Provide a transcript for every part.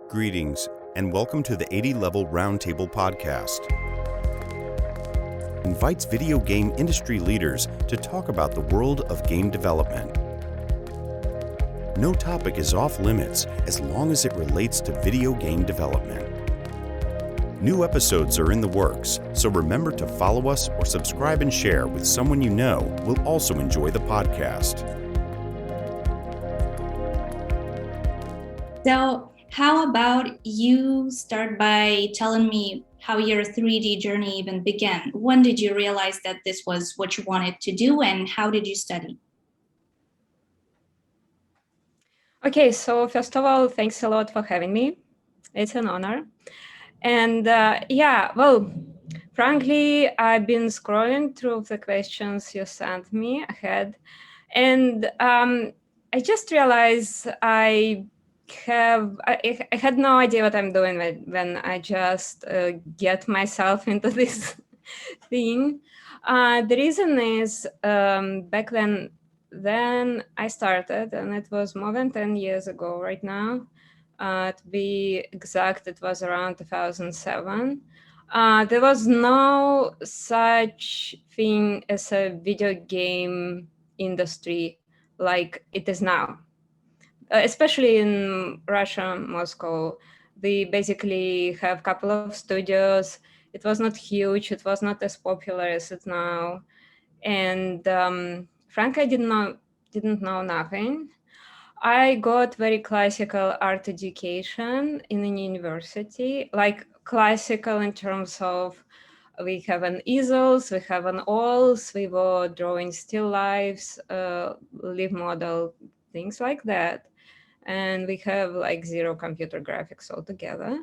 Greetings, and welcome to the 80 Level Roundtable podcast. Invites video game industry leaders to talk about the world of game development. No topic is off limits as long as it relates to video game development. New episodes are in the works, so remember to follow us or subscribe and share with someone you know will also enjoy the podcast. So how about you start by telling me how your 3D journey even began? When did you realize that this was what you wanted to do, and how did you study? Okay, so first of all, thanks a lot for having me. It's an honor. And frankly, I've been scrolling through the questions you sent me ahead. And I just realized I had no idea what I'm doing when I just get myself into this thing. The reason is back then I started, and it was more than 10 years ago right now. To be exact, it was around 2007. There was no such thing as a video game industry like it is now. Especially in Russia, Moscow, they basically have a couple of studios. It was not huge. It was not as popular as it's now. And frankly, I didn't know nothing. I got very classical art education in a university, like classical in terms of we have an easels, we have an oils, we were drawing still lifes, live model, things like that. And we have like zero computer graphics altogether.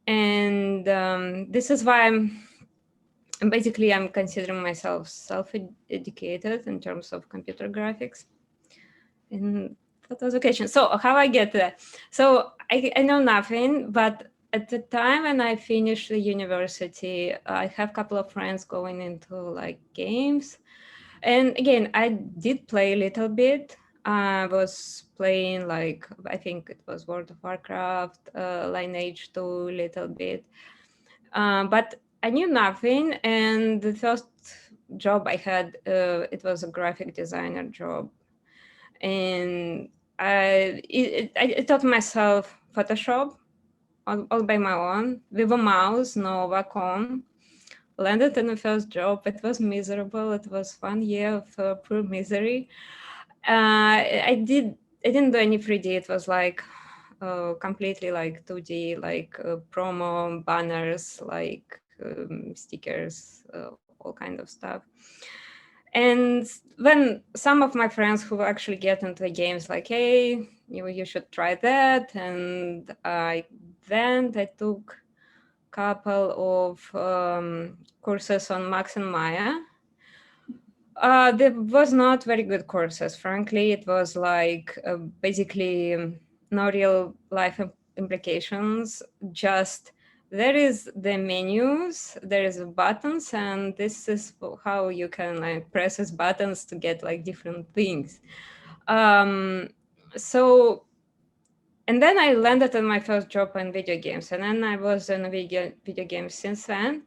And this is why I'm considering myself self-educated in terms of computer graphics in photo education. So how I get there? So I know nothing, but at the time when I finished the university, I have a couple of friends going into like games. And again, I did play a little bit. I was playing like, I think it was World of Warcraft, Lineage 2 a little bit. But I knew nothing. And the first job I had, it was a graphic designer job. And I taught myself Photoshop all by my own with a mouse, no Wacom. Landed in the first job. It was miserable. It was 1 year of pure misery. I didn't do any 3D. It was like completely like 2D, like promo banners, like stickers, all kind of stuff. And when some of my friends who actually get into the games like, hey, you should try that. And I took couple of courses on Max and Maya. There was not very good courses, frankly. It was like basically no real life implications. Just there is the menus, there is buttons, and this is how you can like press these buttons to get like different things. So and then I landed on my first job in video games, and then I was in video games since then.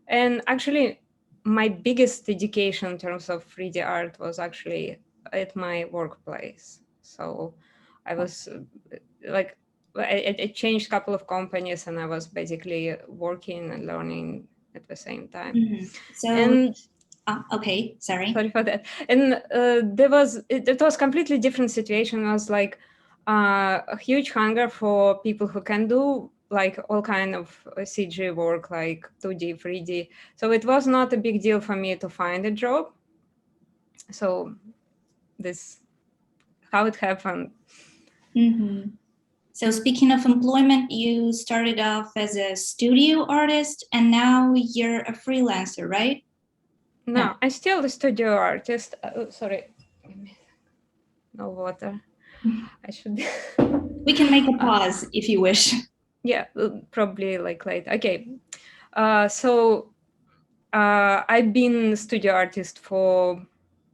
And actually, my biggest education in terms of 3D art was actually at my workplace. So I was like, I changed a couple of companies, and I was basically working and learning at the same time. Mm-hmm. So, and okay, sorry for that. And it was completely different situation. It was like a huge hunger for people who can do like all kind of CG work, like 2D, 3D. So it was not a big deal for me to find a job. So this how it happened. Mm-hmm. So speaking of employment, you started off as a studio artist, and now you're a freelancer, right? No, I'm still a studio artist. Sorry, no water. I should. We can make a pause if you wish. Yeah, probably like later. Okay. So I've been studio artist for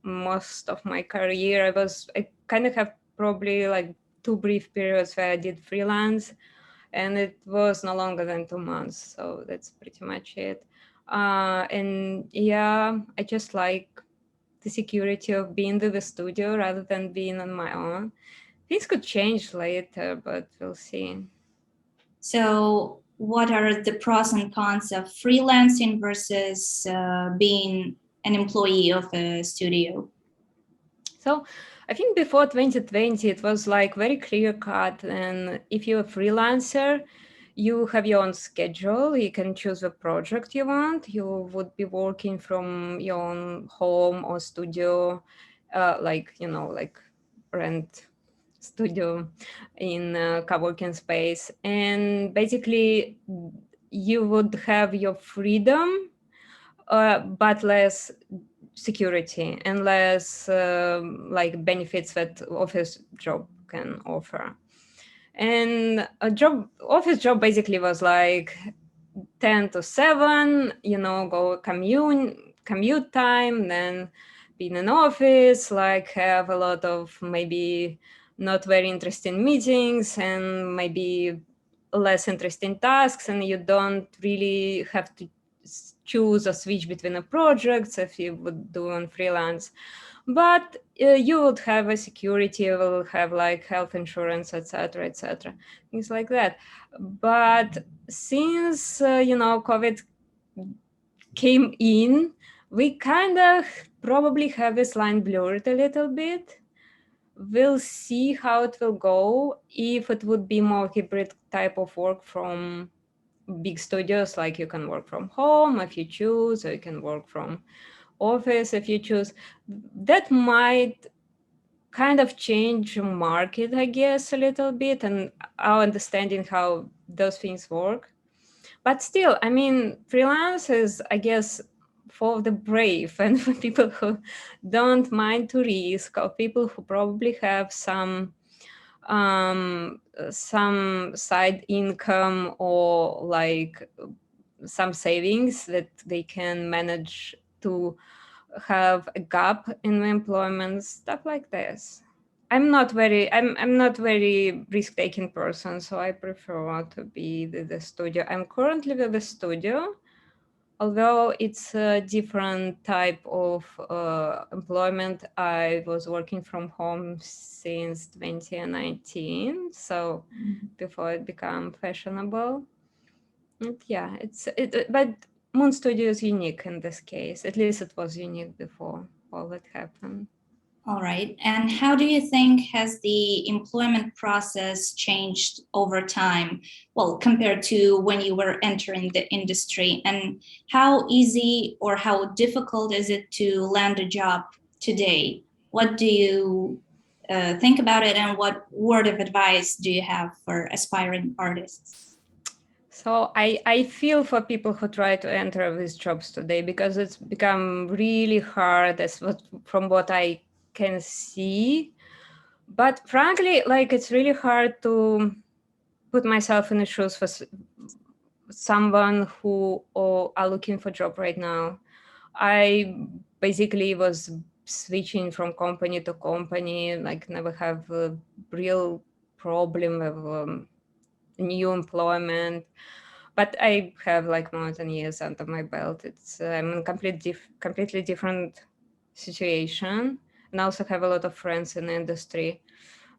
most of my career. I kind of have probably like 2 brief periods where I did freelance. and it was no longer than 2 months. So that's pretty much it. And yeah, I just like the security of being in the studio rather than being on my own. Things could change later, but we'll see. So, what are the pros and cons of freelancing versus being an employee of a studio? So I think before 2020, it was like very clear cut. And if you're a freelancer, you have your own schedule. You can choose the project you want. You would be working from your own home or studio, like rent studio in a co-working space. And basically, you would have your freedom, but less security and less like benefits that office job can offer. And a job office job basically was like 10 to 7, go commute time, then be in an office, like have a lot of maybe not very interesting meetings and maybe less interesting tasks, and you don't really have to choose or switch between the projects if you would do on freelance. But you would have a security, you will have like health insurance, etc., things like that. But since COVID came in, we kind of probably have this line blurred a little bit. We'll see how it will go. If it would be more hybrid type of work from big studios, like you can work from home if you choose, or you can work from office if you choose, that might kind of change market, I guess, a little bit, and our understanding how those things work. But still, I mean, freelance is, I guess, for the brave and for people who don't mind to risk, or people who probably have some side income or like some savings that they can manage to have a gap in employment, stuff like this. I'm not very risk taking person, so I prefer to be the studio. I'm currently with the studio, although it's a different type of employment. I was working from home since 2019, so before it became fashionable. And yeah, but Moon Studio is unique in this case. At least it was unique before all that happened. All right. And how do you think has the employment process changed over time? Well, compared to when you were entering the industry, and how easy or how difficult is it to land a job today? What do you think about it, and what word of advice do you have for aspiring artists? So I feel for people who try to enter these jobs today, because it's become really hard from what I can see. But frankly, like, it's really hard to put myself in the shoes for someone who are looking for job right now. I basically was switching from company to company, like never have a real problem with new employment. But I have like more than years under my belt. It's I'm in completely different situation, and I also have a lot of friends in the industry.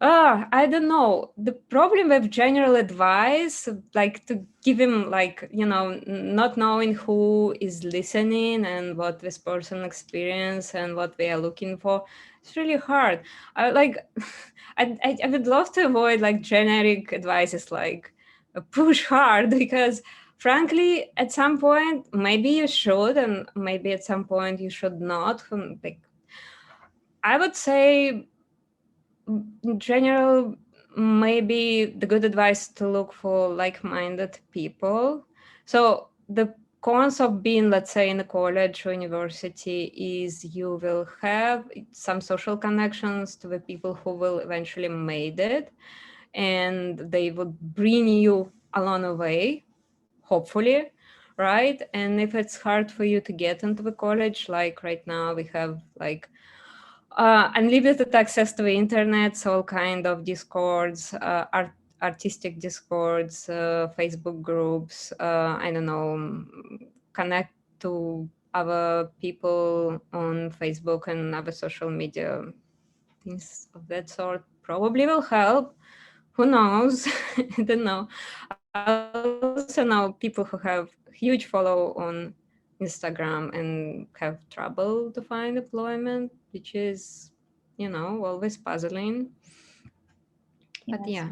I don't know. The problem with general advice, like to give him, like, not knowing who is listening and what this person experience and what they are looking for, it's really hard. I like, I would love to avoid like generic advices like push hard, because frankly, at some point, maybe you should, and maybe at some point you should not. Like, I would say in general, maybe the good advice to look for like-minded people. So the cons of being, let's say, in a college or university is you will have some social connections to the people who will eventually made it, and they would bring you along the way, hopefully, right? And if it's hard for you to get into the college, like right now we have like unlimited access to the internet, so all kind of discords, artistic discords, Facebook groups, I don't know, connect to other people on Facebook and other social media, things of that sort probably will help. Who knows? I don't know. I also know people who have huge follow on Instagram and have trouble to find employment, which is, always puzzling. But Yes. yeah.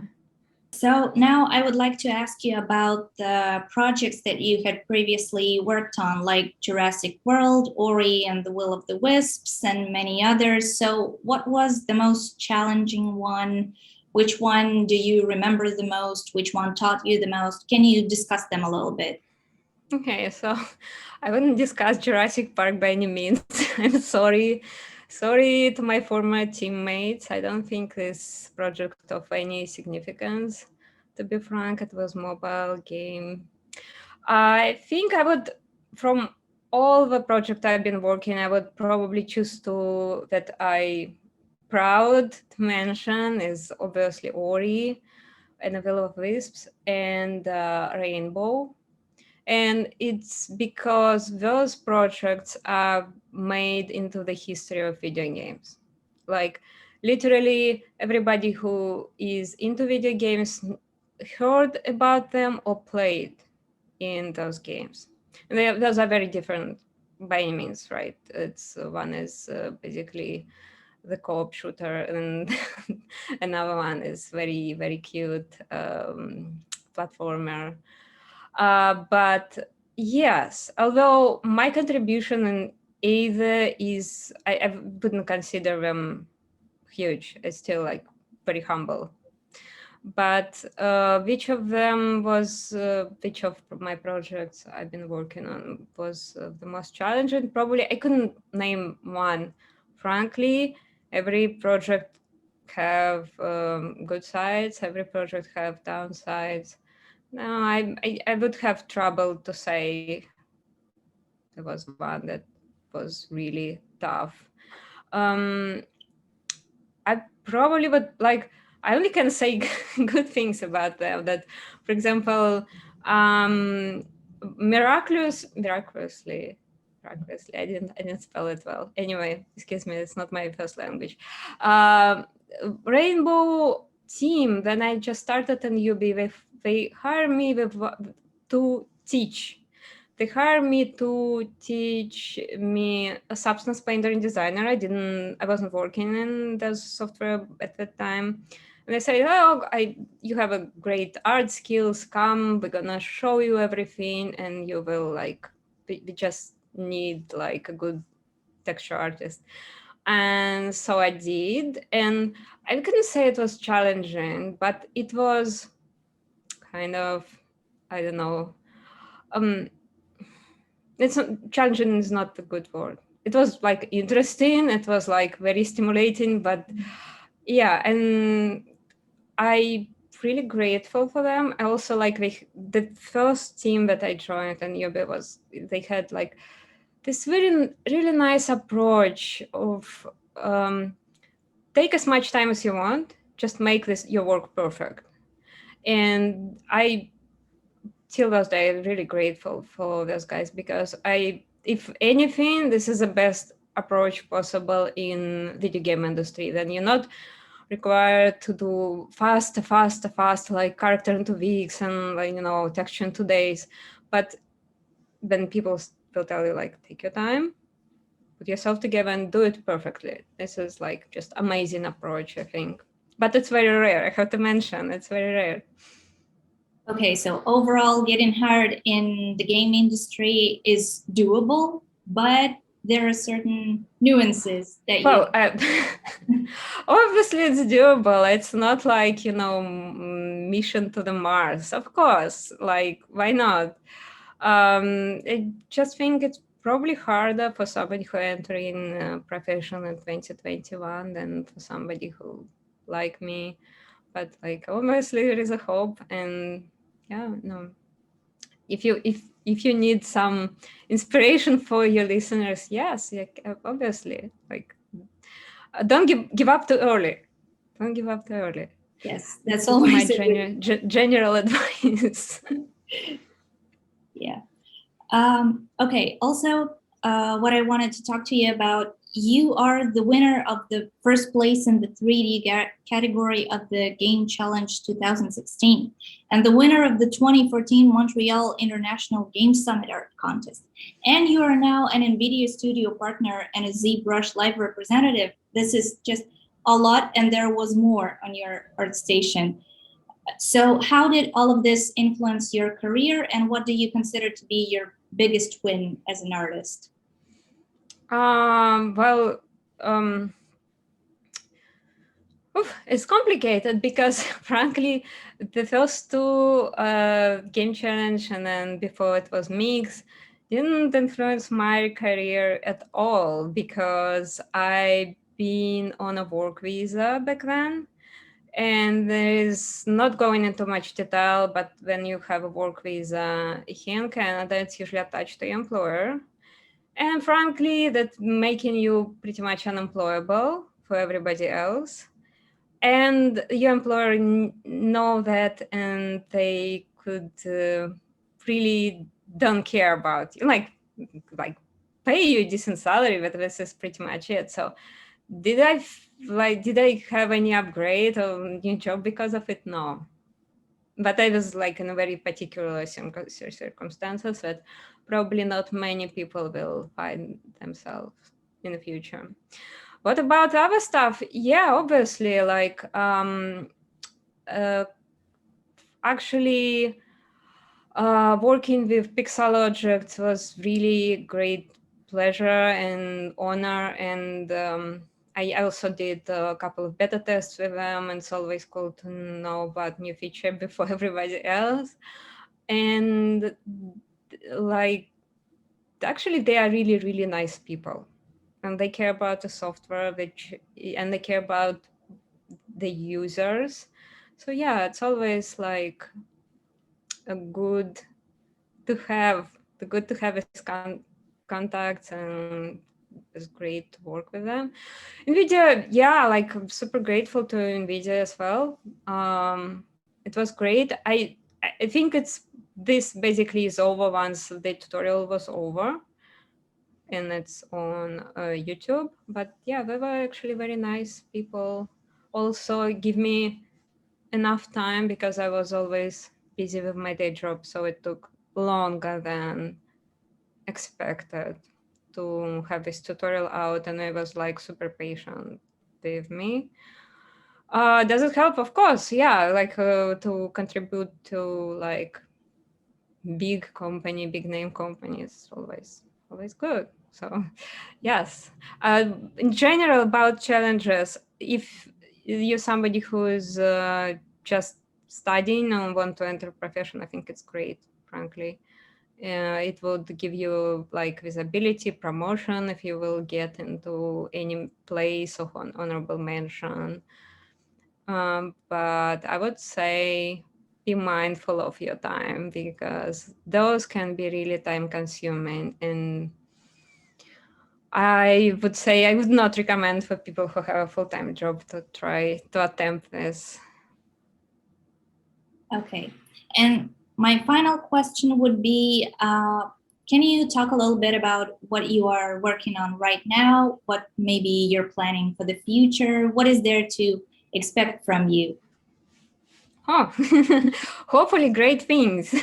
So now I would like to ask you about the projects that you had previously worked on, like Jurassic World, Ori and the Will of the Wisps, and many others. So what was the most challenging one? Which one do you remember the most? Which one taught you the most? Can you discuss them a little bit? Okay, so I wouldn't discuss Jurassic Park by any means. I'm sorry. Sorry to my former teammates. I don't think this project of any significance. To be frank, it was mobile game. I think I would, from all the project I've been working, I would probably choose two that I proud to mention is obviously Ori and the Will of Wisps and Rainbow. And it's because those projects are made into the history of video games. Like literally everybody who is into video games heard about them or played in those games. And those are very different by any means, right? It's one is basically the co-op shooter, and another one is very very cute platformer. But yes, although my contribution in either is, I wouldn't consider them huge. It's still like very humble. But which of them was, which of my projects I've been working on was the most challenging? Probably I couldn't name one. Frankly, every project have good sides, every project have downsides. No, I would have trouble to say there was one that was really tough. Um, I probably would like. I only can say good things about them. That, for example, miraculously, I didn't spell it well. Anyway, excuse me, it's not my first language. Um, Rainbow team. When I just started in UB, they hired me to teach. They hired me to teach me a substance painter and designer. I wasn't working in the software at that time. And they said, "Oh, you have a great art skills. Come, we're gonna show you everything, and you will like. We just need like a good texture artist." And so I did, and I couldn't say it was challenging, but it was kind of, I don't know. Um, it's not, challenging is not a good word. It was like interesting, it was like very stimulating, but yeah, and I really grateful for them. I also like the first team that I joined and Yobe was, they had like this really nice approach of take as much time as you want, just make this your work perfect. And I till this day really grateful for those guys, because if anything, this is the best approach possible in video game industry. Then you're not required to do fast like character in 2 weeks and like texture in 2 days. But then people will tell you like take your time, put yourself together and do it perfectly. This is like just amazing approach, I think. But it's very rare, I have to mention, it's very rare. Okay, so overall, getting hired in the game industry is doable, but there are certain nuances that Well, you. obviously it's doable. It's not like, mission to the Mars. Of course, like, why not? I just think it's probably harder for somebody who entering profession in 2021 than for somebody who like me. But like, obviously there is a hope, and yeah, no. If you need some inspiration for your listeners, yes, yeah, obviously, like, don't give up too early. Don't give up too early. Yes, that's would be my always a good. general advice. Yeah. Okay. Also, what I wanted to talk to you about, you are the winner of the first place in the 3D category of the Game Challenge 2016, and the winner of the 2014 Montreal International Game Summit Art Contest. And you are now an NVIDIA Studio partner and a ZBrush Live representative. This is just a lot, and there was more on your art station. So how did all of this influence your career, and what do you consider to be your biggest win as an artist? Well, it's complicated because frankly, the first two game challenge and then before it was mix didn't influence my career at all because I been on a work visa back then. And there is not going into much detail, but when you have a work visa here in Canada, it's usually attached to your employer. And frankly, that making you pretty much unemployable for everybody else. And your employer know that, and they could really don't care about you, like pay you a decent salary, but this is pretty much it. So did I have any upgrade or new job because of it? No. But I was like in a very particular circumstances that probably not many people will find themselves in the future. What about other stuff? Yeah, obviously, uh, actually, working with pixel objects was really great pleasure and honor. And I also did a couple of beta tests with them, and it's always cool to know about new feature before everybody else. And like, actually, they are really, really nice people. And they care about the software, and they care about the users. So yeah, it's always like a good to have his contacts, and it's great to work with them. NVIDIA, yeah, like I'm super grateful to NVIDIA as well. It was great. I think this basically is over once the tutorial was over and it's on YouTube. But yeah, they were actually very nice people. Also give me enough time because I was always busy with my day job, so it took longer than expected to have this tutorial out, and I was like super patient with me. Does it help? Of course, yeah. Like to contribute to like big name companies, always good. So, yes. In general, about challenges, if you're somebody who's just studying and want to enter a profession, I think it's great, frankly. It would give you like visibility, promotion if you will get into any place of honorable mention. But I would say be mindful of your time because those can be really time consuming. And I would say I would not recommend for people who have a full-time job to try to attempt this. Okay. And my final question would be, can you talk a little bit about what you are working on right now? What maybe you're planning for the future? What is there to expect from you? Oh, hopefully great things,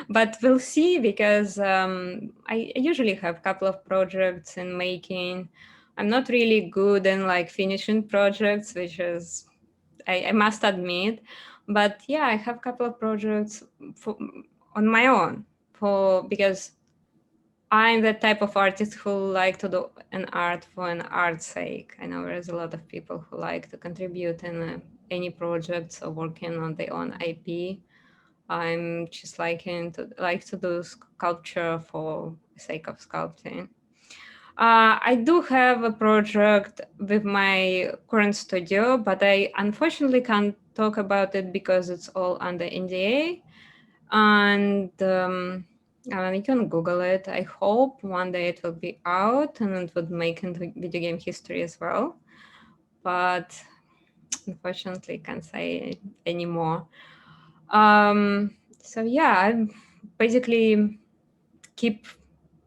but we'll see because I usually have a couple of projects in making. I'm not really good in like finishing projects, which is I must admit, but yeah, I have a couple of projects on my own because I'm the type of artist who like to do an art for an art's sake. I know there's a lot of people who like to contribute in any projects or working on their own IP. I'm just like to do sculpture for the sake of sculpting. I do have a project with my current studio, but I unfortunately can't talk about it because it's all under NDA. And you can Google it. I hope one day it will be out and it would make into video game history as well. But unfortunately can't say anymore. So yeah, I basically keep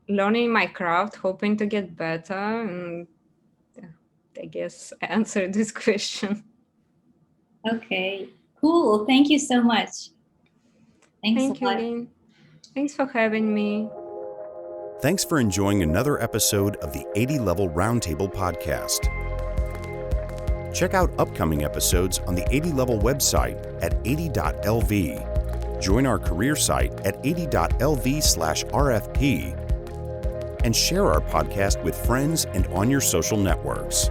learning my craft, hoping to get better, and yeah, I guess I answered this question. Okay, cool. Thank you so much. Thanks a Thank you, lot. Lynn. Thanks for having me. Thanks for enjoying another episode of the 80 Level Roundtable podcast. Check out upcoming episodes on the 80 Level website at 80.lv. Join our career site at 80.lv/RFP. And share our podcast with friends and on your social networks.